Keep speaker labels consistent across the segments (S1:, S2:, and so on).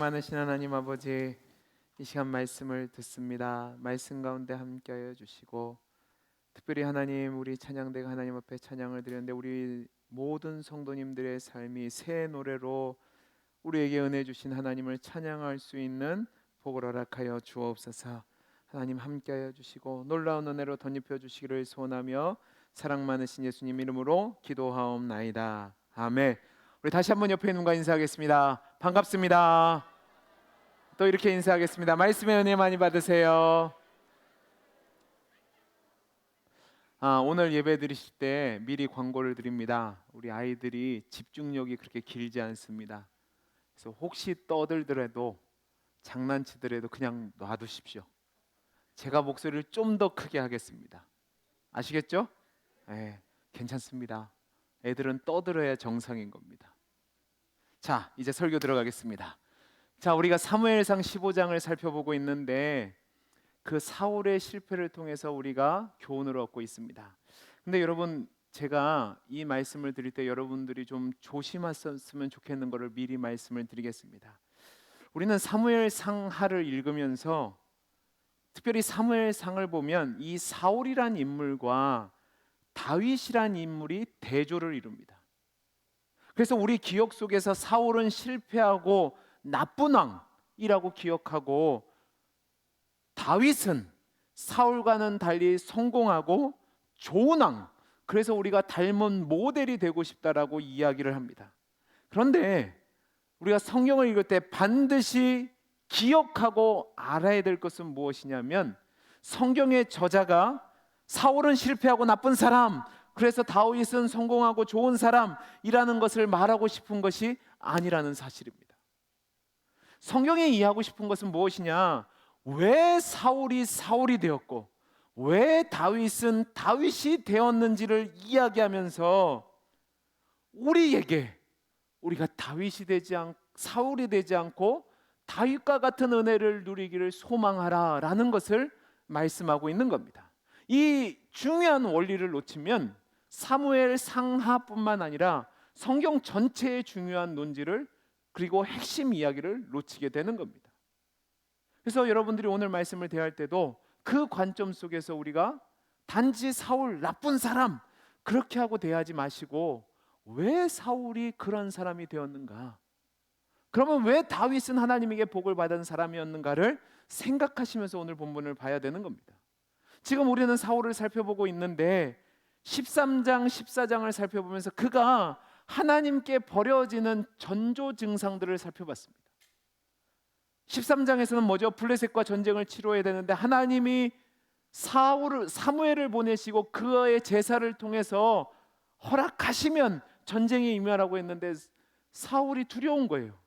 S1: 많으신 하나님 아버지, 이 시간 말씀을 듣습니다. 말씀 가운데 함께하여 주시고, 특별히 하나님, 우리 찬양대가 하나님 앞에 찬양을 드렸는데 우리 모든 성도님들의 삶이 새 노래로 우리에게 은혜 주신 하나님을 찬양할 수 있는 복을 허락하여 주옵소서. 하나님 함께하여 주시고 놀라운 은혜로 덧입혀 주시기를 소원하며 사랑 많으신 예수님 이름으로 기도하옵나이다. 아멘. 우리 다시 한번 옆에 있는 분과 인사하겠습니다. 반갑습니다. 또 이렇게 인사하겠습니다. 말씀의 은혜 많이 받으세요. 오늘 예배 드리실 때 미리 광고를 드립니다. 우리 아이들이 집중력이 그렇게 길지 않습니다. 그래서 혹시 떠들더라도 장난치더라도 그냥 놔두십시오. 제가 목소리를 좀 더 크게 하겠습니다. 아시겠죠? 네, 괜찮습니다. 애들은 떠들어야 정상인 겁니다. 자, 이제 설교 들어가겠습니다. 자, 우리가 사무엘상 15장을 살펴보고 있는데 그 사울의 실패를 통해서 우리가 교훈을 얻고 있습니다. 근데 여러분, 제가 이 말씀을 드릴 때 여러분들이 좀 조심하셨으면 좋겠는 것을 미리 말씀을 드리겠습니다. 우리는 사무엘상하를 읽으면서 특별히 사무엘상을 보면 이 사울이란 인물과 다윗이란 인물이 대조를 이룹니다. 그래서 우리 기억 속에서 사울은 실패하고 나쁜 왕이라고 기억하고 다윗은 사울과는 달리 성공하고 좋은 왕, 그래서 우리가 닮은 모델이 되고 싶다라고 이야기를 합니다. 그런데 우리가 성경을 읽을 때 반드시 기억하고 알아야 될 것은 무엇이냐면 성경의 저자가 사울은 실패하고 나쁜 사람, 그래서 다윗은 성공하고 좋은 사람이라는 것을 말하고 싶은 것이 아니라는 사실입니다. 성경이 이해하고 싶은 것은 무엇이냐? 왜 사울이 사울이 되었고 왜 다윗은 다윗이 되었는지를 이야기하면서 우리에게 우리가 다윗이 되지 사울이 되지 않고 다윗과 같은 은혜를 누리기를 소망하라라는 것을 말씀하고 있는 겁니다. 이 중요한 원리를 놓치면 사무엘 상하뿐만 아니라 성경 전체의 중요한 논지를 그리고 핵심 이야기를 놓치게 되는 겁니다. 그래서 여러분들이 오늘 말씀을 대할 때도 그 관점 속에서 우리가 단지 사울 나쁜 사람 그렇게 하고 대하지 마시고 왜 사울이 그런 사람이 되었는가? 그러면 왜 다윗은 하나님에게 복을 받은 사람이었는가를 생각하시면서 오늘 본문을 봐야 되는 겁니다. 지금 우리는 사울을 살펴보고 있는데 13장 14장을 살펴보면서 그가 하나님께 버려지는 전조 증상들을 살펴봤습니다. 13장에서는 뭐죠? 블레셋과 전쟁을 치러야 되는데 하나님이 사무엘을 보내시고 그의 제사를 통해서 허락하시면 전쟁에 임하라고 했는데 사울이 두려운 거예요.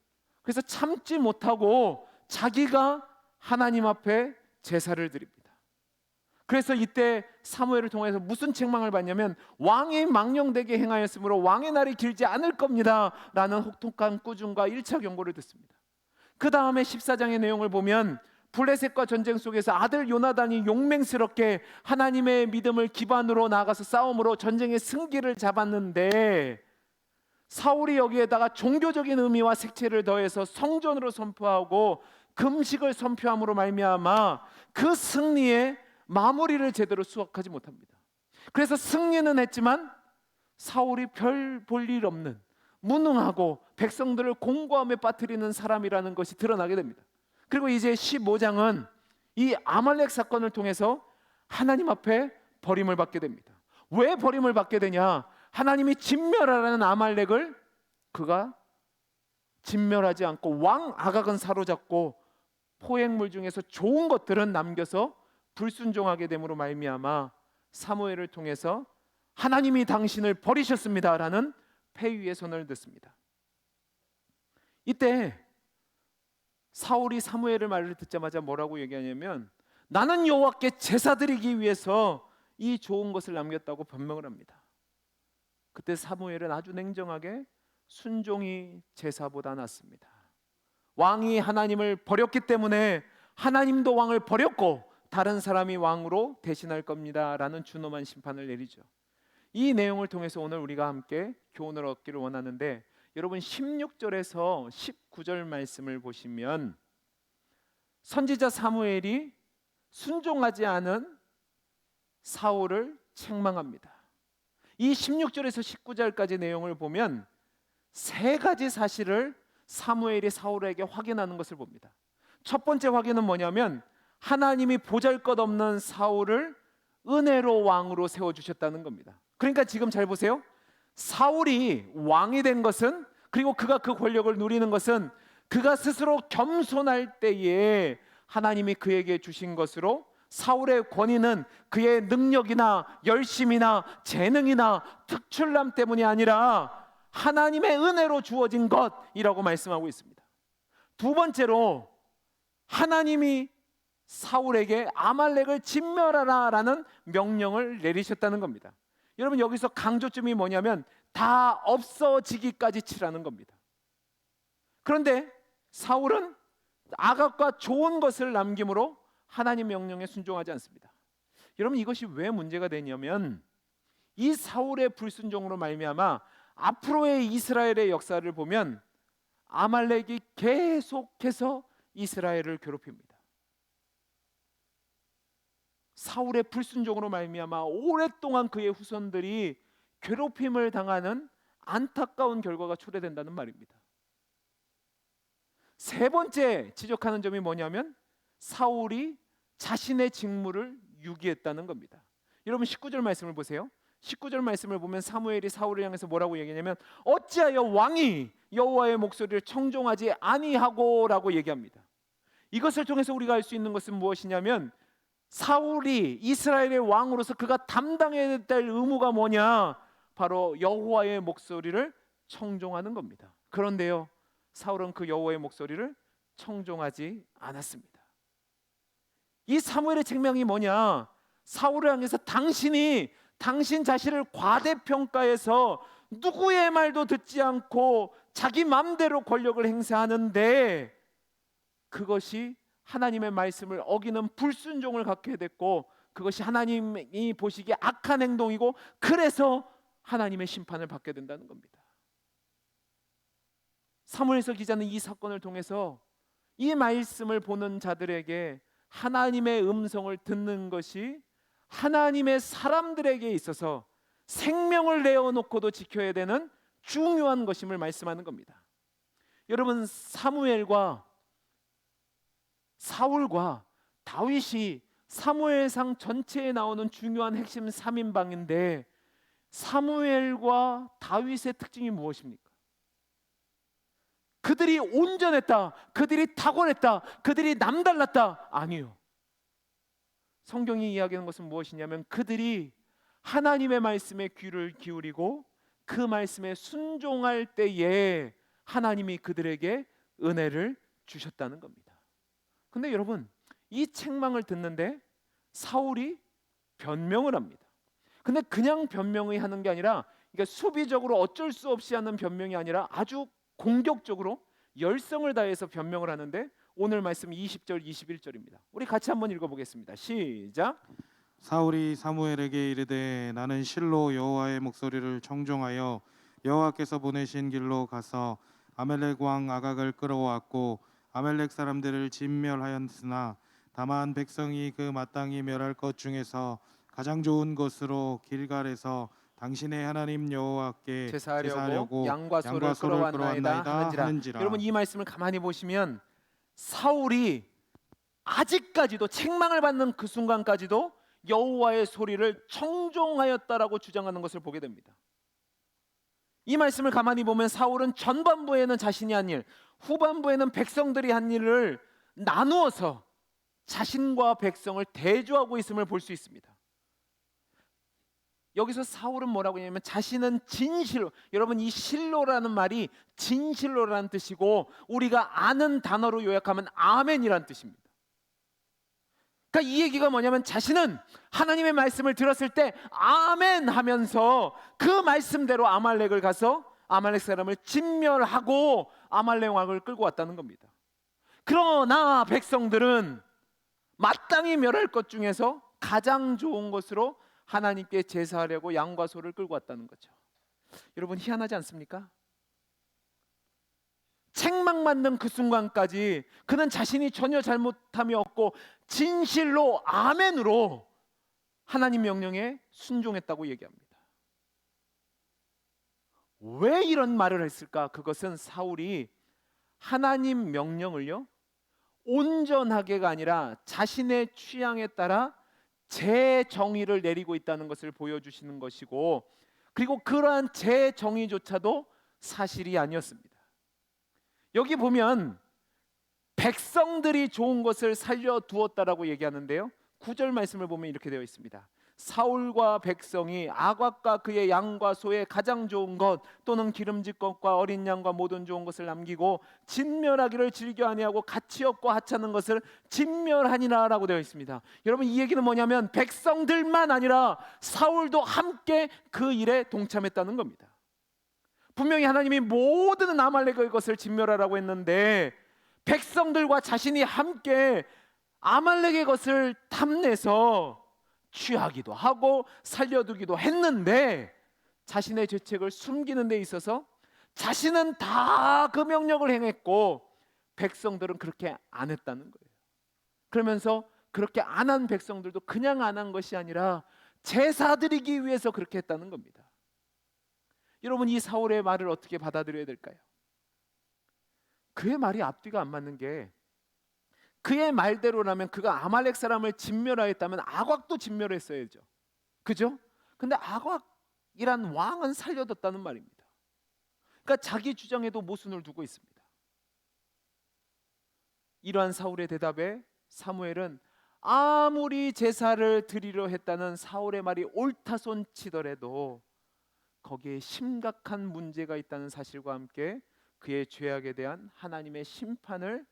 S1: 그래서 참지 못하고 자기가 하나님 앞에 제사를 드립니다. 그래서 이때 사무엘을 통해서 무슨 책망을 받냐면 왕이 망령되게 행하였으므로 왕의 날이 길지 않을 겁니다 라는 혹독한 꾸중과 1차 경고를 듣습니다. 그 다음에 14장의 내용을 보면 블레셋과 전쟁 속에서 아들 요나단이 용맹스럽게 하나님의 믿음을 기반으로 나아가서 싸움으로 전쟁의 승기를 잡았는데 사울이 여기에다가 종교적인 의미와 색채를 더해서 성전으로 선포하고 금식을 선포함으로 말미암아 그 승리의 마무리를 제대로 수확하지 못합니다. 그래서 승리는 했지만 사울이 별 볼 일 없는 무능하고 백성들을 공고함에 빠뜨리는 사람이라는 것이 드러나게 됩니다. 그리고 이제 15장은 이 아말렉 사건을 통해서 하나님 앞에 버림을 받게 됩니다. 왜 버림을 받게 되냐? 하나님이 진멸하라는 아말렉을 그가 진멸하지 않고 왕 아각은 사로잡고 포획물 중에서 좋은 것들은 남겨서 불순종하게 됨으로 말미암아 사무엘을 통해서 하나님이 당신을 버리셨습니다라는 폐위의 선언을 듣습니다. 이때 사울이 사무엘의 말을 듣자마자 뭐라고 얘기하냐면 나는 여호와께 제사 드리기 위해서 이 좋은 것을 남겼다고 변명을 합니다. 그때 사무엘은 아주 냉정하게 순종이 제사보다 낫습니다. 왕이 하나님을 버렸기 때문에 하나님도 왕을 버렸고 다른 사람이 왕으로 대신할 겁니다 라는 준엄한 심판을 내리죠. 이 내용을 통해서 오늘 우리가 함께 교훈을 얻기를 원하는데 여러분 16절에서 19절 말씀을 보시면 선지자 사무엘이 순종하지 않은 사울을 책망합니다. 이 16절에서 19절까지 내용을 보면 세 가지 사실을 사무엘이 사울에게 확인하는 것을 봅니다. 첫 번째 확인은 뭐냐면 하나님이 보잘것없는 사울을 은혜로 왕으로 세워주셨다는 겁니다. 그러니까 지금 잘 보세요. 사울이 왕이 된 것은, 그리고 그가 그 권력을 누리는 것은 그가 스스로 겸손할 때에 하나님이 그에게 주신 것으로, 사울의 권위는 그의 능력이나 열심이나 재능이나 특출남 때문이 아니라 하나님의 은혜로 주어진 것이라고 말씀하고 있습니다. 두 번째로 하나님이 사울에게 아말렉을 진멸하라라는 명령을 내리셨다는 겁니다. 여러분 여기서 강조점이 뭐냐면 다 없어지기까지 치라는 겁니다. 그런데 사울은 악악과 좋은 것을 남김으로 하나님 명령에 순종하지 않습니다. 여러분 이것이 왜 문제가 되냐면 이 사울의 불순종으로 말미암아 앞으로의 이스라엘의 역사를 보면 아말렉이 계속해서 이스라엘을 괴롭힙니다. 사울의 불순종으로 말미암아 오랫동안 그의 후손들이 괴롭힘을 당하는 안타까운 결과가 초래된다는 말입니다. 세 번째 지적하는 점이 뭐냐면 사울이 자신의 직무를 유기했다는 겁니다. 여러분 19절 말씀을 보세요. 19절 말씀을 보면 사무엘이 사울을 향해서 뭐라고 얘기하냐면 어찌하여 왕이 여호와의 목소리를 청종하지 아니하고 라고 얘기합니다. 이것을 통해서 우리가 알 수 있는 것은 무엇이냐면 사울이 이스라엘의 왕으로서 그가 담당해야 될 의무가 뭐냐, 바로 여호와의 목소리를 청종하는 겁니다. 그런데요 사울은 그 여호와의 목소리를 청종하지 않았습니다. 이 사무엘의 책명이 뭐냐, 사울을 향해서 당신이 당신 자신을 과대평가해서 누구의 말도 듣지 않고 자기 마음대로 권력을 행사하는데 그것이 하나님의 말씀을 어기는 불순종을 갖게 됐고 그것이 하나님이 보시기에 악한 행동이고 그래서 하나님의 심판을 받게 된다는 겁니다. 사무엘서 기자는 이 사건을 통해서 이 말씀을 보는 자들에게 하나님의 음성을 듣는 것이 하나님의 사람들에게 있어서 생명을 내어놓고도 지켜야 되는 중요한 것임을 말씀하는 겁니다. 여러분 사무엘과 사울과 다윗이 사무엘상 전체에 나오는 중요한 핵심 3인방인데 사무엘과 다윗의 특징이 무엇입니까? 그들이 온전했다, 그들이 탁월했다, 그들이 남달랐다, 아니요. 성경이 이야기하는 것은 무엇이냐면 그들이 하나님의 말씀에 귀를 기울이고 그 말씀에 순종할 때에 하나님이 그들에게 은혜를 주셨다는 겁니다. 근데 여러분 이 책망을 듣는데 사울이 변명을 합니다. 근데 그냥 변명이 하는 게 아니라 그러니까 수비적으로 어쩔 수 없이 하는 변명이 아니라 아주 공격적으로 열성을 다해서 변명을 하는데 오늘 말씀 20절 21절입니다. 우리 같이 한번 읽어보겠습니다. 시작.
S2: 사울이 사무엘에게 이르되 나는 실로 여호와의 목소리를 청종하여 여호와께서 보내신 길로 가서 아말렉 왕 아각을 끌어왔고 아말렉 사람들을 진멸하였으나 다만 백성이 그 마땅히 멸할 것 중에서 가장 좋은 것으로 길갈에서 당신의 하나님 여호와께 제사하려고
S1: 양과 소를 끌어왔나이다 하는지라. 여러분 이 말씀을 가만히 보시면 사울이 아직까지도 책망을 받는 그 순간까지도 여호와의 소리를 청종하였다라고 주장하는 것을 보게 됩니다. 이 말씀을 가만히 보면 사울은 전반부에는 자신이 한 일, 후반부에는 백성들이 한 일을 나누어서 자신과 백성을 대조하고 있음을 볼 수 있습니다. 여기서 사울은 뭐라고 하냐면 자신은 진실로, 여러분 이 실로라는 말이 진실로라는 뜻이고 우리가 아는 단어로 요약하면 아멘이라는 뜻입니다. 그러니까 이 얘기가 뭐냐면 자신은 하나님의 말씀을 들었을 때 아멘 하면서 그 말씀대로 아말렉을 가서 아말렉 사람을 진멸하고 아말렉 왕을 끌고 왔다는 겁니다. 그러나 백성들은 마땅히 멸할 것 중에서 가장 좋은 것으로 하나님께 제사하려고 양과 소를 끌고 왔다는 거죠. 여러분 희한하지 않습니까? 책망받는 그 순간까지 그는 자신이 전혀 잘못함이 없고 진실로 아멘으로 하나님 명령에 순종했다고 얘기합니다. 왜 이런 말을 했을까? 그것은 사울이 하나님 명령을요, 온전하게가 아니라 자신의 취향에 따라 제 정의를 내리고 있다는 것을 보여주시는 것이고, 그리고 그러한 제 정의조차도 사실이 아니었습니다. 여기 보면 백성들이 좋은 것을 살려두었다라고 얘기하는데요, 9절 말씀을 보면 이렇게 되어 있습니다. 사울과 백성이 아각과 그의 양과 소의 가장 좋은 것 또는 기름진 것과 어린 양과 모든 좋은 것을 남기고 진멸하기를 즐겨 아니하고 가치 없고 하찮은 것을 진멸하니라라고 되어 있습니다. 여러분, 이 얘기는 뭐냐면 백성들만 아니라 사울도 함께 그 일에 동참했다는 겁니다. 분명히 하나님이 모든 아말렉의 것을 진멸하라고 했는데 백성들과 자신이 함께 아말렉의 것을 탐내서 취하기도 하고 살려두기도 했는데, 자신의 죄책을 숨기는 데 있어서 자신은 다 그 명령을 행했고 백성들은 그렇게 안 했다는 거예요. 그러면서 그렇게 안 한 백성들도 그냥 안 한 것이 아니라 제사 드리기 위해서 그렇게 했다는 겁니다. 여러분, 이 사울의 말을 어떻게 받아들여야 될까요? 그의 말이 앞뒤가 안 맞는 게, 그의 말대로라면 그가 아말렉 사람을 진멸하였다면 아각도 진멸했어야죠. 그죠? 근데 아각이란 왕은 살려뒀다는 말입니다. 그러니까 자기 주장에도 모순을 두고 있습니다. 이러한 사울의 대답에 사무엘은 아무리 제사를 드리려 했다는 사울의 말이 옳다손 치더라도 거기에 심각한 문제가 있다는 사실과 함께 그의 죄악에 대한 하나님의 심판을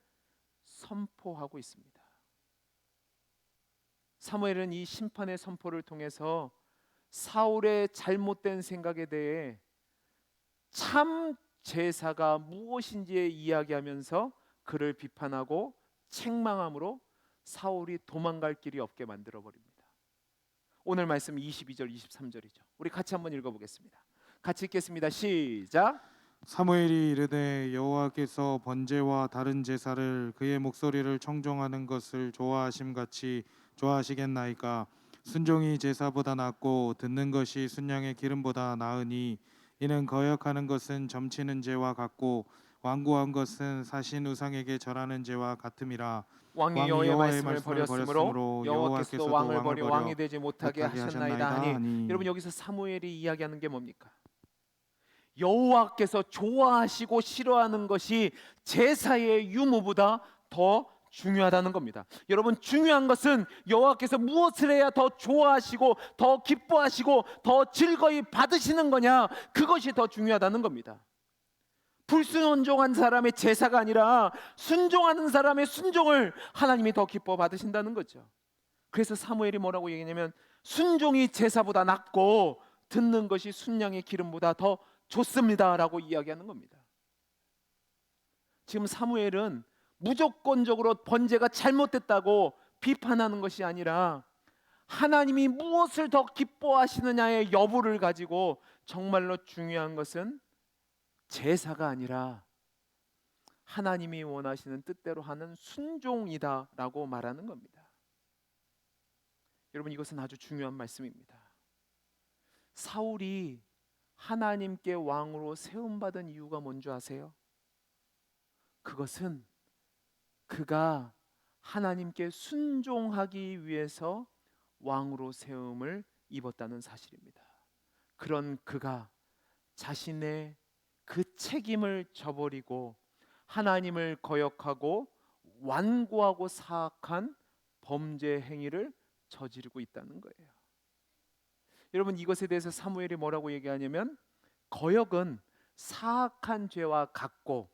S1: 선포하고 있습니다. 사무엘은 이 심판의 선포를 통해서 사울의 잘못된 생각에 대해 참 제사가 무엇인지에 이야기하면서 그를 비판하고 책망함으로 사울이 도망갈 길이 없게 만들어 버립니다. 오늘 말씀 22절 23절이죠. 우리 같이 한번 읽어보겠습니다. 같이 읽겠습니다. 시작.
S2: 사무엘이 이르되 여호와께서 번제와 다른 제사를 그의 목소리를 청종하는 것을 좋아하심 같이 좋아하시겠나이까. 순종이 제사보다 낫고 듣는 것이 순양의 기름보다 나으니 이는 거역하는 것은 점치는 죄와 같고 완고한 것은 사신 우상에게 절하는 죄와 같음이라.
S1: 왕이 여호와의 말씀을 버렸으므로 여호와께서도 왕을 버려 왕이 되지 못하게 하셨나이다 하니, 여러분, 여기서 사무엘이 이야기하는 게 뭡니까? 여호와께서 좋아하시고 싫어하는 것이 제사의 유무보다 더 중요하다는 겁니다. 여러분, 중요한 것은 여호와께서 무엇을 해야 더 좋아하시고 더 기뻐하시고 더 즐거이 받으시는 거냐, 그것이 더 중요하다는 겁니다. 불순종한 사람의 제사가 아니라 순종하는 사람의 순종을 하나님이 더 기뻐 받으신다는 거죠. 그래서 사무엘이 뭐라고 얘기하냐면 순종이 제사보다 낫고 듣는 것이 순양의 기름보다 더 좋습니다라고 이야기하는 겁니다. 지금 사무엘은 무조건적으로 번제가 잘못됐다고 비판하는 것이 아니라 하나님이 무엇을 더 기뻐하시느냐의 여부를 가지고 정말로 중요한 것은 제사가 아니라 하나님이 원하시는 뜻대로 하는 순종이다라고 말하는 겁니다. 여러분, 이것은 아주 중요한 말씀입니다. 사울이 하나님께 왕으로 세움받은 이유가 뭔지 아세요? 그것은 그가 하나님께 순종하기 위해서 왕으로 세움을 입었다는 사실입니다. 그런 그가 자신의 그 책임을 저버리고 하나님을 거역하고 완고하고 사악한 범죄 행위를 저지르고 있다는 거예요. 여러분, 이것에 대해서 사무엘이 뭐라고 얘기하냐면 거역은 사악한 죄와 같고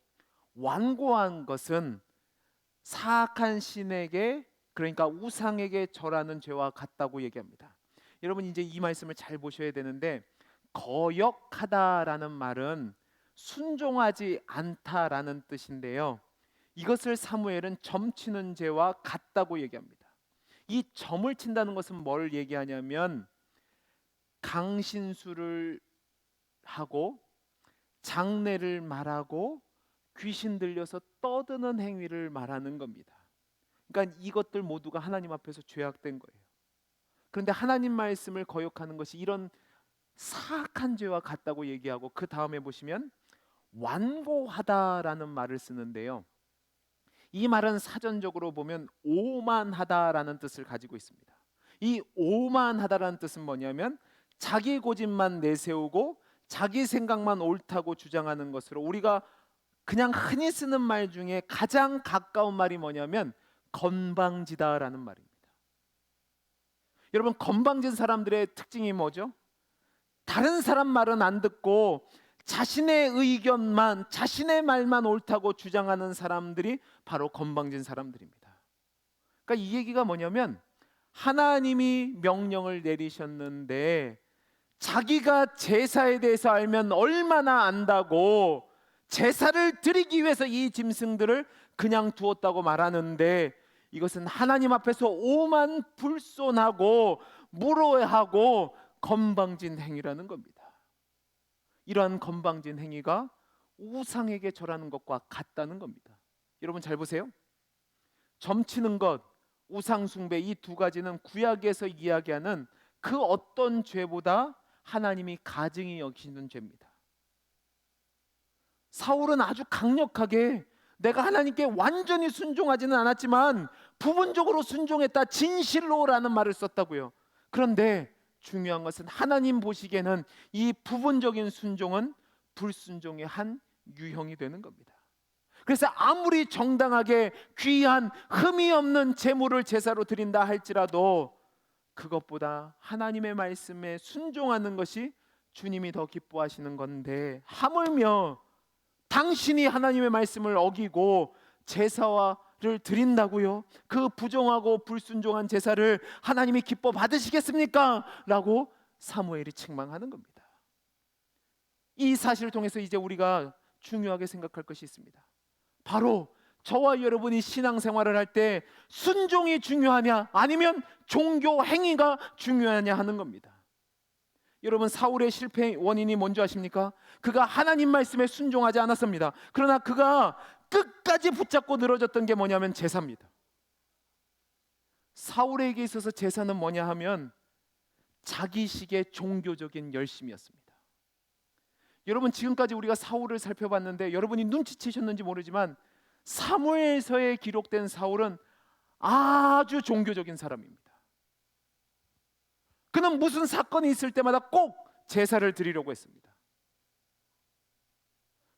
S1: 완고한 것은 사악한 신에게, 그러니까 우상에게 절하는 죄와 같다고 얘기합니다. 여러분, 이제 이 말씀을 잘 보셔야 되는데, 거역하다라는 말은 순종하지 않다라는 뜻인데요, 이것을 사무엘은 점치는 죄와 같다고 얘기합니다. 이 점을 친다는 것은 뭘 얘기하냐면 강신수를 하고 장례를 말하고 귀신 들려서 떠드는 행위를 말하는 겁니다. 그러니까 이것들 모두가 하나님 앞에서 죄악된 거예요. 그런데 하나님 말씀을 거역하는 것이 이런 사악한 죄와 같다고 얘기하고 그 다음에 보시면 완고하다라는 말을 쓰는데요. 이 말은 사전적으로 보면 오만하다라는 뜻을 가지고 있습니다. 이 오만하다라는 뜻은 뭐냐면 자기 고집만 내세우고 자기 생각만 옳다고 주장하는 것으로 우리가 그냥 흔히 쓰는 말 중에 가장 가까운 말이 뭐냐면 건방지다라는 말입니다. 여러분, 건방진 사람들의 특징이 뭐죠? 다른 사람 말은 안 듣고 자신의 의견만, 자신의 말만 옳다고 주장하는 사람들이 바로 건방진 사람들입니다. 그러니까 이 얘기가 뭐냐면 하나님이 명령을 내리셨는데 자기가 제사에 대해서 알면 얼마나 안다고 제사를 드리기 위해서 이 짐승들을 그냥 두었다고 말하는데 이것은 하나님 앞에서 오만 불손하고 무례하고 건방진 행위라는 겁니다. 이러한 건방진 행위가 우상에게 절하는 것과 같다는 겁니다. 여러분 잘 보세요. 점치는 것, 우상 숭배, 이 두 가지는 구약에서 이야기하는 그 어떤 죄보다 하나님이 가증히 여기시는 죄입니다. 사울은 아주 강력하게 내가 하나님께 완전히 순종하지는 않았지만 부분적으로 순종했다, 진실로라는 말을 썼다고요. 그런데 중요한 것은 하나님 보시기에는 이 부분적인 순종은 불순종의 한 유형이 되는 겁니다. 그래서 아무리 정당하게 귀한 흠이 없는 제물을 제사로 드린다 할지라도 그것보다 하나님의 말씀에 순종하는 것이 주님이 더 기뻐하시는 건데 하물며 당신이 하나님의 말씀을 어기고 제사를 드린다고요? 그 부정하고 불순종한 제사를 하나님이 기뻐 받으시겠습니까? 라고 사무엘이 책망하는 겁니다. 이 사실을 통해서 이제 우리가 중요하게 생각할 것이 있습니다. 바로 저와 여러분이 신앙생활을 할 때 순종이 중요하냐 아니면 종교 행위가 중요하냐 하는 겁니다. 여러분, 사울의 실패의 원인이 뭔지 아십니까? 그가 하나님 말씀에 순종하지 않았습니다. 그러나 그가 끝까지 붙잡고 늘어졌던 게 뭐냐면 제사입니다. 사울에게 있어서 제사는 뭐냐 하면 자기식의 종교적인 열심이었습니다. 여러분, 지금까지 우리가 사울을 살펴봤는데 여러분이 눈치채셨는지 모르지만 사무엘서에 기록된 사울은 아주 종교적인 사람입니다. 그는 무슨 사건이 있을 때마다 꼭 제사를 드리려고 했습니다.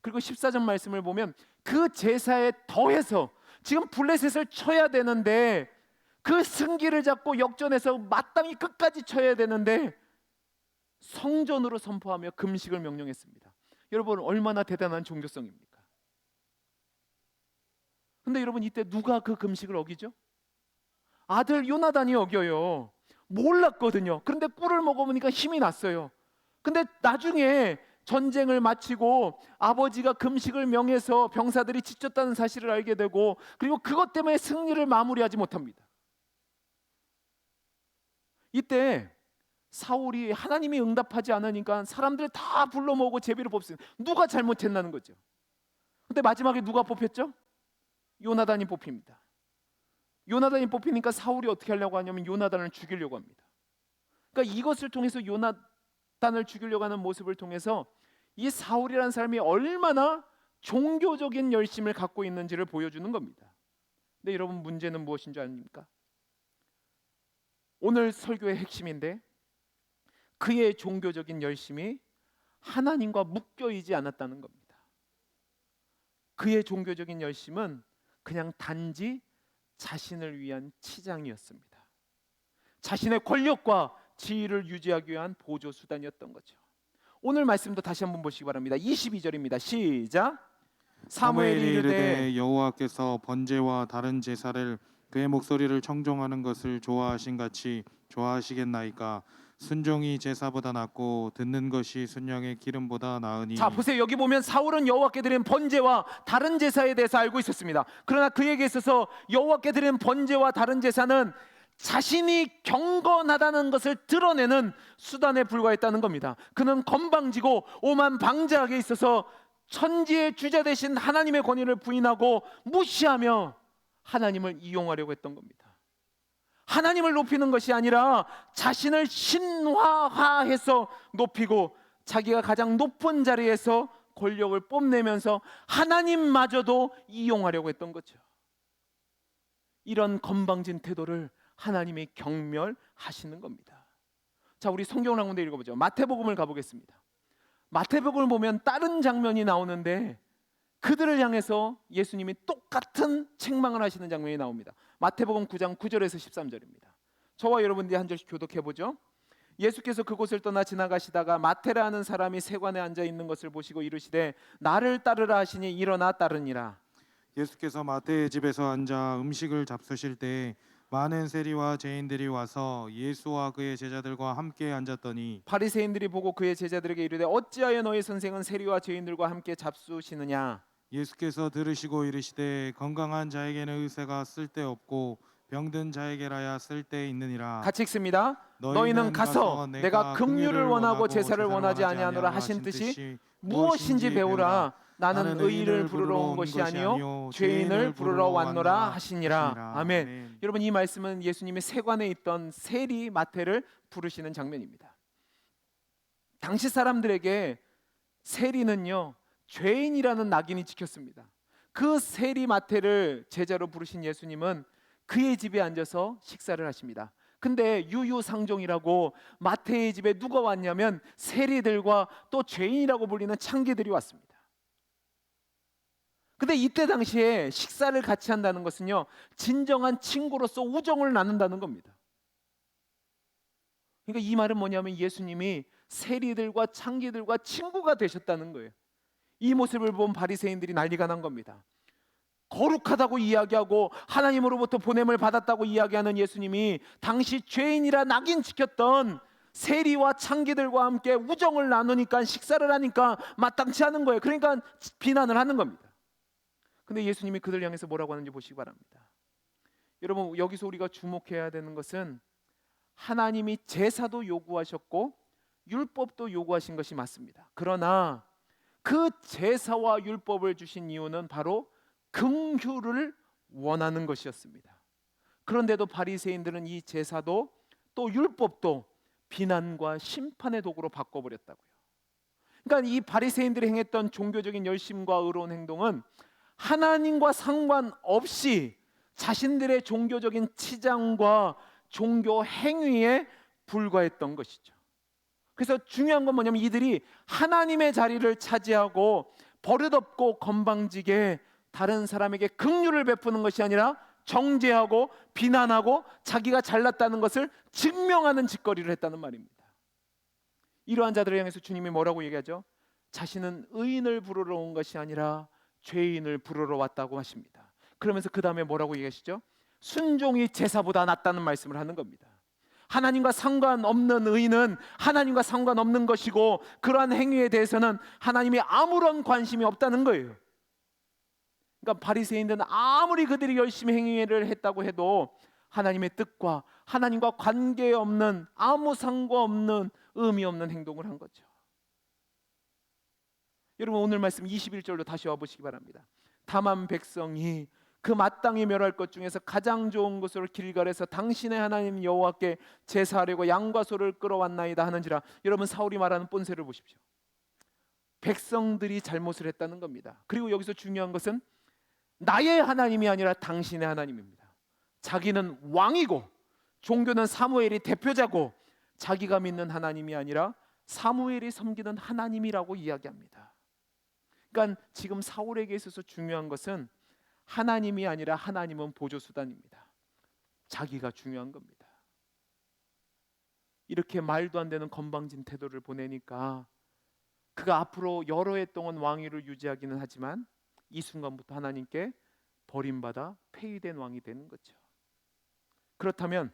S1: 그리고 14절 말씀을 보면 그 제사에 더해서 지금 블레셋을 쳐야 되는데 그 승기를 잡고 역전해서 마땅히 끝까지 쳐야 되는데 성전으로 선포하며 금식을 명령했습니다. 여러분, 얼마나 대단한 종교성입니까? 근데 여러분, 이때 누가 그 금식을 어기죠? 아들 요나단이 어겨요. 몰랐거든요. 그런데 꿀을 먹어보니까 힘이 났어요. 근데 나중에 전쟁을 마치고 아버지가 금식을 명해서 병사들이 지쳤다는 사실을 알게 되고 그리고 그것 때문에 승리를 마무리하지 못합니다. 이때 사울이 하나님이 응답하지 않으니까 사람들 다 불러 모으고 제비를 뽑습니다. 누가 잘못했나는 거죠. 근데 마지막에 누가 뽑혔죠? 요나단이 뽑힙니다. 요나단이 뽑히니까 사울이 어떻게 하려고 하냐면 요나단을 죽이려고 합니다. 그러니까 이것을 통해서 요나단을 죽이려고 하는 모습을 통해서 이 사울이라는 사람이 얼마나 종교적인 열심을 갖고 있는지를 보여주는 겁니다. 근데 여러분, 문제는 무엇인 줄 아십니까? 오늘 설교의 핵심인데 그의 종교적인 열심이 하나님과 묶여있지 않았다는 겁니다. 그의 종교적인 열심은 그냥 단지 자신을 위한 치장이었습니다. 자신의 권력과 지위를 유지하기 위한 보조 수단이었던 거죠. 오늘 말씀도 다시 한번 보시기 바랍니다. 22절입니다. 시작.
S2: 사무엘이 이르되 여호와께서 번제와 다른 제사를 그의 목소리를 청종하는 것을 좋아하신 같이 좋아하시겠나이까. 순종이 제사보다 낫고 듣는 것이 순양의 기름보다 나으니.
S1: 자, 보세요. 여기 보면 사울은 여호와께 드리는 번제와 다른 제사에 대해서 알고 있었습니다. 그러나 그에게 있어서 여호와께 드리는 번제와 다른 제사는 자신이 경건하다는 것을 드러내는 수단에 불과했다는 겁니다. 그는 건방지고 오만 방자하게 있어서 천지의 주자 되신 하나님의 권위를 부인하고 무시하며 하나님을 이용하려고 했던 겁니다. 하나님을 높이는 것이 아니라 자신을 신화화해서 높이고 자기가 가장 높은 자리에서 권력을 뽐내면서 하나님마저도 이용하려고 했던 거죠. 이런 건방진 태도를 하나님이 경멸하시는 겁니다. 자, 우리 성경을 한 군데 읽어보죠. 마태복음을 가보겠습니다. 마태복음을 보면 다른 장면이 나오는데 그들을 향해서 예수님이 똑같은 책망을 하시는 장면이 나옵니다. 마태복음 9장 9절에서 13절입니다. 저와 여러분들이 한 절씩 교독해보죠. 예수께서 그곳을 떠나 지나가시다가 마태라는 사람이 세관에 앉아 있는 것을 보시고 이르시되 나를 따르라 하시니 일어나 따르니라.
S2: 예수께서 마태의 집에서 앉아 음식을 잡수실 때 많은 세리와 죄인들이 와서 예수와 그의 제자들과 함께 앉았더니
S1: 바리새인들이 보고 그의 제자들에게 이르되 어찌하여 너희 선생은 세리와 죄인들과 함께 잡수시느냐.
S2: 예수께서 들으시고 이르시되 건강한 자에게는 의사가 쓸데없고 병든 자에게라야 쓸데있느니라.
S1: 같이 읽습니다. 너희는 가서 내가 긍휼을 원하고 제사를 원하지 아니하노라 하신 뜻이 무엇인지 배우라. 나는 의인을 부르러 온 것이 아니요 죄인을 부르러 왔노라 하시니라. 아멘. 여러분, 이 말씀은 예수님이 세관에 있던 세리 마태를 부르시는 장면입니다. 당시 사람들에게 세리는요 죄인이라는 낙인이 찍혔습니다. 그 세리 마태를 제자로 부르신 예수님은 그의 집에 앉아서 식사를 하십니다. 근데 유유상종이라고 마태의 집에 누가 왔냐면 세리들과 또 죄인이라고 불리는 창기들이 왔습니다. 근데 이때 당시에 식사를 같이 한다는 것은요 진정한 친구로서 우정을 나눈다는 겁니다. 그러니까 이 말은 뭐냐면 예수님이 세리들과 창기들과 친구가 되셨다는 거예요. 이 모습을 본 바리새인들이 난리가 난 겁니다. 거룩하다고 이야기하고 하나님으로부터 보냄을 받았다고 이야기하는 예수님이 당시 죄인이라 낙인 찍혔던 세리와 창기들과 함께 우정을 나누니까 식사를 하니까 마땅치 않은 거예요. 그러니까 비난을 하는 겁니다. 근데 예수님이 그들 향해서 뭐라고 하는지 보시기 바랍니다. 여러분, 여기서 우리가 주목해야 되는 것은 하나님이 제사도 요구하셨고 율법도 요구하신 것이 맞습니다. 그러나 그 제사와 율법을 주신 이유는 바로 긍휼을 원하는 것이었습니다. 그런데도 바리새인들은 이 제사도 또 율법도 비난과 심판의 도구로 바꿔버렸다고요. 그러니까 이 바리새인들이 행했던 종교적인 열심과 의로운 행동은 하나님과 상관없이 자신들의 종교적인 치장과 종교 행위에 불과했던 것이죠. 그래서 중요한 건 뭐냐면 이들이 하나님의 자리를 차지하고 버릇없고 건방지게 다른 사람에게 긍휼을 베푸는 것이 아니라 정죄하고 비난하고 자기가 잘났다는 것을 증명하는 짓거리를 했다는 말입니다. 이러한 자들을 향해서 주님이 뭐라고 얘기하죠? 자신은 의인을 부르러 온 것이 아니라 죄인을 부르러 왔다고 하십니다. 그러면서 그 다음에 뭐라고 얘기하시죠? 순종이 제사보다 낫다는 말씀을 하는 겁니다. 하나님과 상관없는 의인은 하나님과 상관없는 것이고 그러한 행위에 대해서는 하나님이 아무런 관심이 없다는 거예요. 그러니까 바리새인들은 아무리 그들이 열심히 행위를 했다고 해도 하나님의 뜻과 하나님과 관계없는 아무 상관없는 의미 없는 행동을 한 거죠. 여러분, 오늘 말씀 21절로 다시 와보시기 바랍니다. 다만 백성이 그 마땅히 멸할 것 중에서 가장 좋은 것으로 길갈에서 당신의 하나님 여호와께 제사하려고 양과 소를 끌어왔나이다 하는지라. 여러분, 사울이 말하는 본세를 보십시오. 백성들이 잘못을 했다는 겁니다. 그리고 여기서 중요한 것은 나의 하나님이 아니라 당신의 하나님입니다. 자기는 왕이고 종교는 사무엘이 대표자고 자기가 믿는 하나님이 아니라 사무엘이 섬기는 하나님이라고 이야기합니다. 그러니까 지금 사울에게 있어서 중요한 것은 하나님이 아니라 하나님은 보조수단입니다. 자기가 중요한 겁니다. 이렇게 말도 안 되는 건방진 태도를 보내니까 그가 앞으로 여러 해 동안 왕위를 유지하기는 하지만 이 순간부터 하나님께 버림받아 폐위된 왕이 되는 거죠. 그렇다면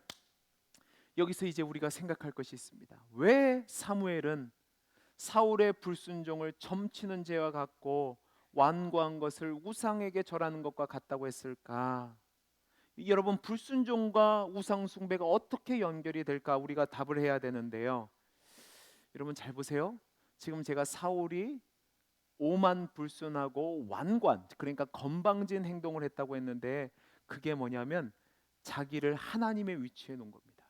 S1: 여기서 이제 우리가 생각할 것이 있습니다. 왜 사무엘은 사울의 불순종을 점치는 죄와 같고 완고한 것을 우상에게 절하는 것과 같다고 했을까? 여러분, 불순종과 우상 숭배가 어떻게 연결이 될까? 우리가 답을 해야 되는데요. 여러분 잘 보세요. 지금 제가 사울이 오만불순하고 완관, 그러니까 건방진 행동을 했다고 했는데 그게 뭐냐면 자기를 하나님의 위치에 놓은 겁니다.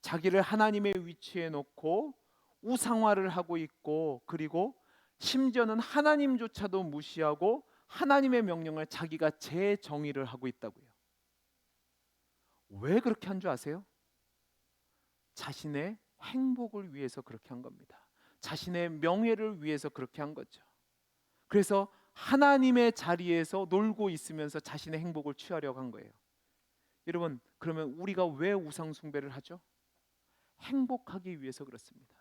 S1: 자기를 하나님의 위치에 놓고 우상화를 하고 있고, 그리고 심지어는 하나님조차도 무시하고 하나님의 명령을 자기가 재정의를 하고 있다고요. 왜 그렇게 한 줄 아세요? 자신의 행복을 위해서 그렇게 한 겁니다. 자신의 명예를 위해서 그렇게 한 거죠. 그래서 하나님의 자리에서 놀고 있으면서 자신의 행복을 취하려고 한 거예요. 여러분, 그러면 우리가 왜 우상 숭배를 하죠? 행복하기 위해서 그렇습니다.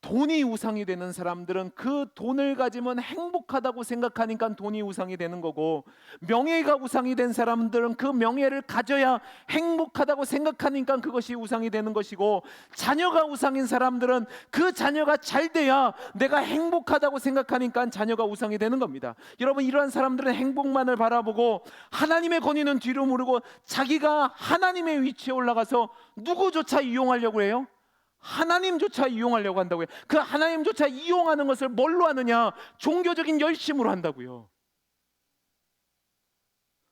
S1: 돈이 우상이 되는 사람들은 그 돈을 가지면 행복하다고 생각하니까 돈이 우상이 되는 거고, 명예가 우상이 된 사람들은 그 명예를 가져야 행복하다고 생각하니까 그것이 우상이 되는 것이고, 자녀가 우상인 사람들은 그 자녀가 잘 돼야 내가 행복하다고 생각하니까 자녀가 우상이 되는 겁니다. 여러분, 이러한 사람들은 행복만을 바라보고 하나님의 권위는 뒤로 무르고 자기가 하나님의 위치에 올라가서 누구조차 이용하려고 해요. 하나님조차 이용하려고 한다고요. 그 하나님조차 이용하는 것을 뭘로 하느냐? 종교적인 열심으로 한다고요.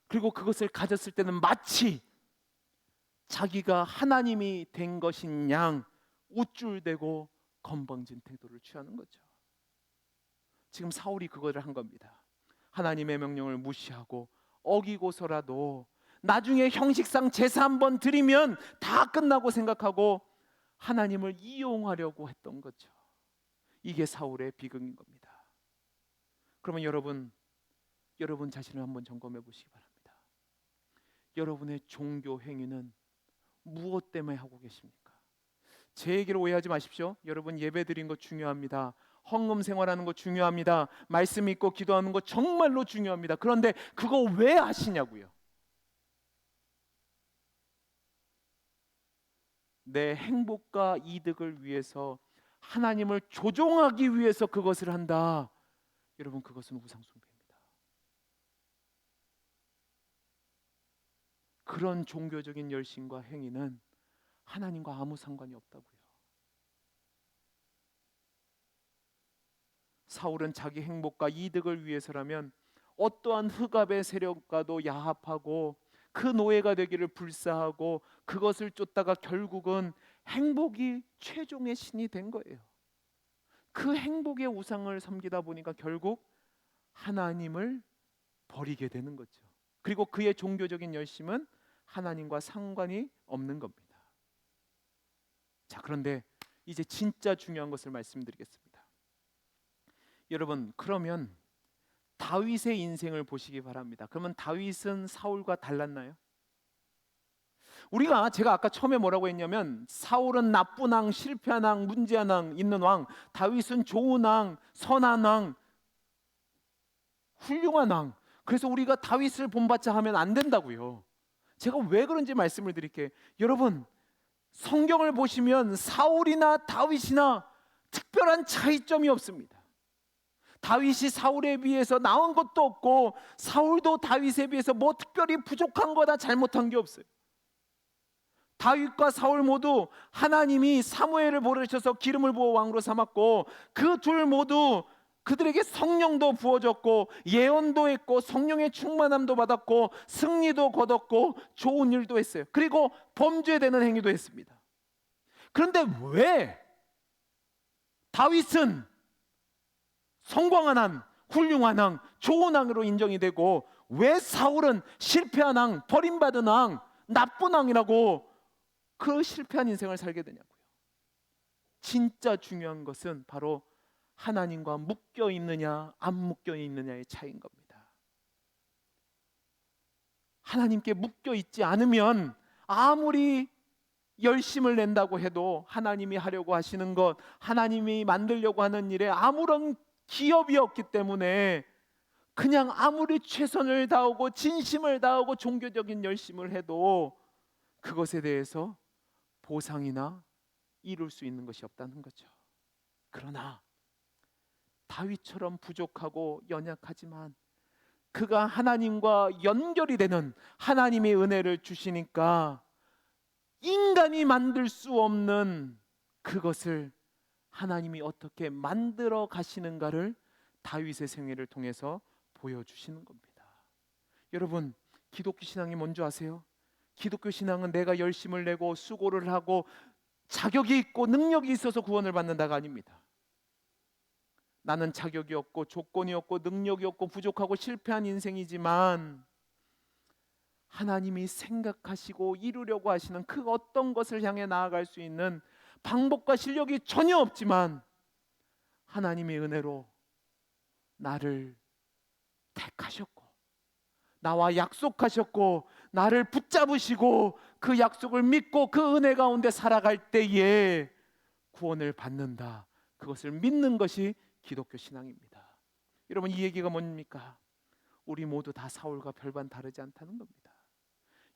S1: 그리고 그것을 가졌을 때는 마치 자기가 하나님이 된 것인 양 우쭐대고 건방진 태도를 취하는 거죠. 지금 사울이 그거를 한 겁니다. 하나님의 명령을 무시하고 어기고서라도 나중에 형식상 제사 한번 드리면 다 끝나고 생각하고 하나님을 이용하려고 했던 거죠. 이게 사울의 비극인 겁니다. 그러면 여러분 자신을 한번 점검해 보시기 바랍니다. 여러분의 종교 행위는 무엇 때문에 하고 계십니까? 제 얘기를 오해하지 마십시오. 여러분, 예배 드린 거 중요합니다. 헌금 생활하는 거 중요합니다. 말씀 읽고 기도하는 거 정말로 중요합니다. 그런데 그거 왜 하시냐고요? 내 행복과 이득을 위해서, 하나님을 조종하기 위해서 그것을 한다. 여러분, 그것은 우상숭배입니다. 그런 종교적인 열심과 행위는 하나님과 아무 상관이 없다고요. 사울은 자기 행복과 이득을 위해서라면 어떠한 흑암의 세력과도 야합하고 그 노예가 되기를 불사하고 그것을 쫓다가 결국은 행복이 최종의 신이 된 거예요. 그 행복의 우상을 섬기다 보니까 결국 하나님을 버리게 되는 거죠. 그리고 그의 종교적인 열심은 하나님과 상관이 없는 겁니다. 자, 그런데 이제 진짜 중요한 것을 말씀드리겠습니다. 여러분, 그러면 다윗의 인생을 보시기 바랍니다. 그러면 다윗은 사울과 달랐나요? 제가 아까 처음에 뭐라고 했냐면, 사울은 나쁜 왕, 실패한 왕, 문제한 왕, 있는 왕, 다윗은 좋은 왕, 선한 왕, 훌륭한 왕. 그래서 우리가 다윗을 본받자 하면 안 된다고요. 제가 왜 그런지 말씀을 드릴게요. 여러분, 성경을 보시면 사울이나 다윗이나 특별한 차이점이 없습니다. 다윗이 사울에 비해서 나은 것도 없고 사울도 다윗에 비해서 뭐 특별히 부족한 거다, 잘못한 게 없어요. 다윗과 사울 모두 하나님이 사무엘을 보내셔서 기름을 부어 왕으로 삼았고, 그 둘 모두 그들에게 성령도 부어졌고 예언도 했고 성령의 충만함도 받았고 승리도 거뒀고 좋은 일도 했어요. 그리고 범죄되는 행위도 했습니다. 그런데 왜 다윗은 성공한 왕, 훌륭한 왕, 좋은 왕으로 인정이 되고 왜 사울은 실패한 왕, 버림받은 왕, 나쁜 왕이라고 그 실패한 인생을 살게 되냐고요. 진짜 중요한 것은 바로 하나님과 묶여 있느냐 안 묶여 있느냐의 차이인 겁니다. 하나님께 묶여 있지 않으면 아무리 열심을 낸다고 해도 하나님이 하려고 하시는 것, 하나님이 만들려고 하는 일에 아무런 기업이 없기 때문에 그냥 아무리 최선을 다하고 진심을 다하고 종교적인 열심을 해도 그것에 대해서 보상이나 이룰 수 있는 것이 없다는 거죠. 그러나 다윗처럼 부족하고 연약하지만 그가 하나님과 연결이 되는 하나님의 은혜를 주시니까 인간이 만들 수 없는 그것을 하나님이 어떻게 만들어 가시는가를 다윗의 생애를 통해서 보여주시는 겁니다. 여러분, 기독교 신앙이 뭔지 아세요? 기독교 신앙은 내가 열심을 내고 수고를 하고 자격이 있고 능력이 있어서 구원을 받는다가 아닙니다. 나는 자격이 없고 조건이 없고 능력이 없고 부족하고 실패한 인생이지만 하나님이 생각하시고 이루려고 하시는 그 어떤 것을 향해 나아갈 수 있는 방법과 실력이 전혀 없지만 하나님의 은혜로 나를 택하셨고 나와 약속하셨고 나를 붙잡으시고 그 약속을 믿고 그 은혜 가운데 살아갈 때에 구원을 받는다. 그것을 믿는 것이 기독교 신앙입니다. 여러분, 이 얘기가 뭡니까? 우리 모두 다 사울과 별반 다르지 않다는 겁니다.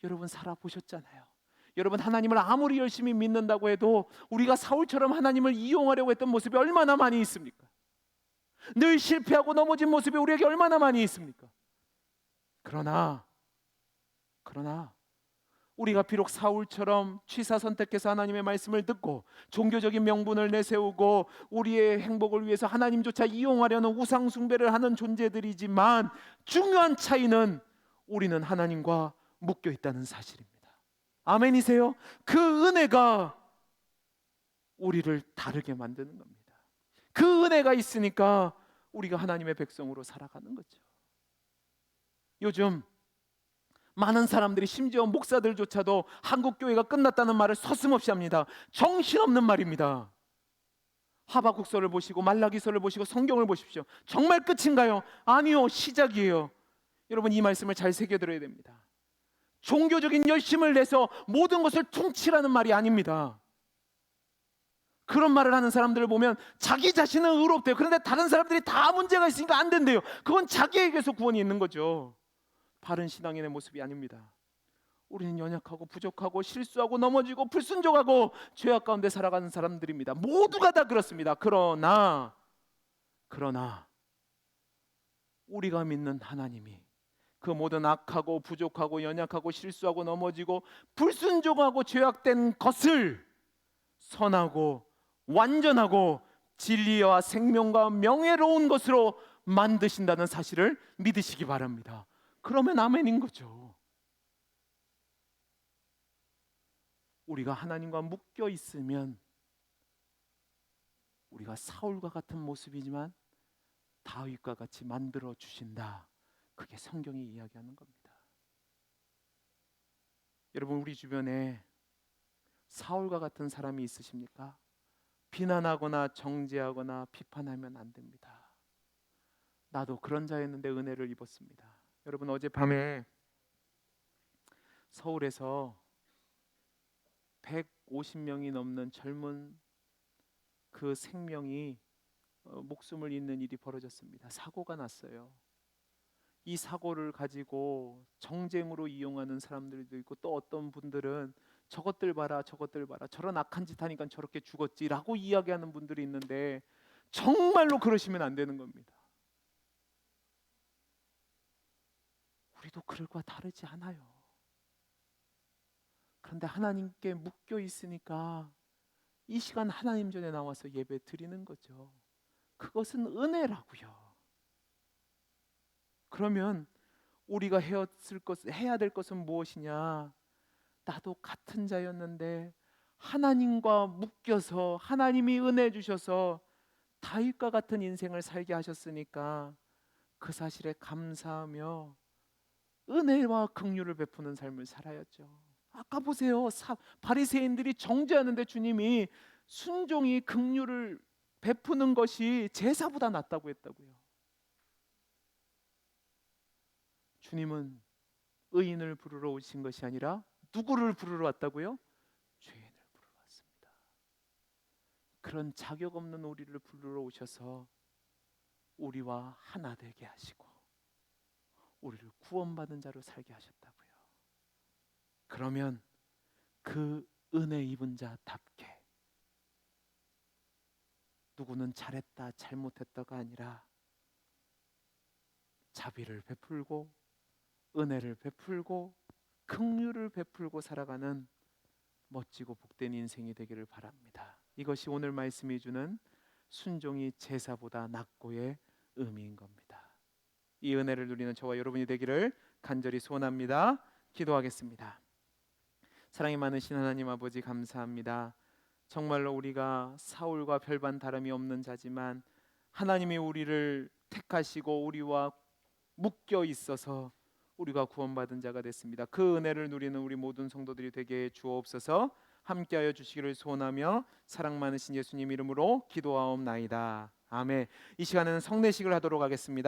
S1: 여러분, 살아보셨잖아요. 여러분, 하나님을 아무리 열심히 믿는다고 해도 우리가 사울처럼 하나님을 이용하려고 했던 모습이 얼마나 많이 있습니까? 늘 실패하고 넘어진 모습이 우리에게 얼마나 많이 있습니까? 그러나 우리가 비록 사울처럼 취사 선택해서 하나님의 말씀을 듣고 종교적인 명분을 내세우고 우리의 행복을 위해서 하나님조차 이용하려는 우상 숭배를 하는 존재들이지만 중요한 차이는 우리는 하나님과 묶여 있다는 사실입니다. 아멘이세요? 그 은혜가 우리를 다르게 만드는 겁니다. 그 은혜가 있으니까 우리가 하나님의 백성으로 살아가는 거죠. 요즘 많은 사람들이 심지어 목사들조차도 한국 교회가 끝났다는 말을 서슴없이 합니다. 정신없는 말입니다. 하박국서를 보시고 말라기서를 보시고 성경을 보십시오. 정말 끝인가요? 아니요, 시작이에요. 여러분, 이 말씀을 잘 새겨들어야 됩니다. 종교적인 열심을 내서 모든 것을 퉁치라는 말이 아닙니다. 그런 말을 하는 사람들을 보면 자기 자신은 의롭대요. 그런데 다른 사람들이 다 문제가 있으니까 안 된대요. 그건 자기에게서 구원이 있는 거죠. 바른 신앙인의 모습이 아닙니다. 우리는 연약하고 부족하고 실수하고 넘어지고 불순종하고 죄악 가운데 살아가는 사람들입니다. 모두가 다 그렇습니다. 그러나 우리가 믿는 하나님이 그 모든 악하고 부족하고 연약하고 실수하고 넘어지고 불순종하고 죄악된 것을 선하고 완전하고 진리와 생명과 명예로운 것으로 만드신다는 사실을 믿으시기 바랍니다. 그러면 아멘인 거죠. 우리가 하나님과 묶여 있으면 우리가 사울과 같은 모습이지만 다윗과 같이 만들어 주신다. 그게 성경이 이야기하는 겁니다. 여러분, 우리 주변에 사울과 같은 사람이 있으십니까? 비난하거나 정죄하거나 비판하면 안 됩니다. 나도 그런 자였는데 은혜를 입었습니다. 여러분, 어젯밤에 서울에서 150명이 넘는 젊은 그 생명이 목숨을 잃는 일이 벌어졌습니다. 사고가 났어요. 이 사고를 가지고 정쟁으로 이용하는 사람들도 있고 또 어떤 분들은 저것들 봐라 저런 악한 짓 하니까 저렇게 죽었지라고 이야기하는 분들이 있는데 정말로 그러시면 안 되는 겁니다. 우리도 그들과 다르지 않아요. 그런데 하나님께 묶여 있으니까 이 시간 하나님 전에 나와서 예배 드리는 거죠. 그것은 은혜라고요. 그러면 우리가 해야 될 것은 무엇이냐? 나도 같은 자였는데 하나님과 묶여서 하나님이 은혜 주셔서 다윗과 같은 인생을 살게 하셨으니까 그 사실에 감사하며 은혜와 긍휼을 베푸는 삶을 살아야죠. 아까 보세요. 바리새인들이 정죄하는데 주님이 순종이 긍휼을 베푸는 것이 제사보다 낫다고 했다고요. 주님은 의인을 부르러 오신 것이 아니라 누구를 부르러 왔다고요? 죄인을 부르러 왔습니다. 그런 자격 없는 우리를 부르러 오셔서 우리와 하나 되게 하시고 우리를 구원받은 자로 살게 하셨다고요. 그러면 그 은혜 입은 자답게 누구는 잘했다 잘못했다가 아니라 자비를 베풀고 은혜를 베풀고 긍휼을 베풀고 살아가는 멋지고 복된 인생이 되기를 바랍니다. 이것이 오늘 말씀이 주는 순종이 제사보다 낫고의 의미인 겁니다. 이 은혜를 누리는 저와 여러분이 되기를 간절히 소원합니다. 기도하겠습니다. 사랑이 많으신 하나님 아버지, 감사합니다. 정말로 우리가 사울과 별반 다름이 없는 자지만 하나님이 우리를 택하시고 우리와 묶여 있어서 우리가 구원받은 자가 됐습니다. 그 은혜를 누리는 우리 모든 성도들이 되게 주옵소서. 함께하여 주시기를 소원하며 사랑 많으신 예수님 이름으로 기도하옵나이다. 아멘. 이 시간에는 성례식을 하도록 하겠습니다.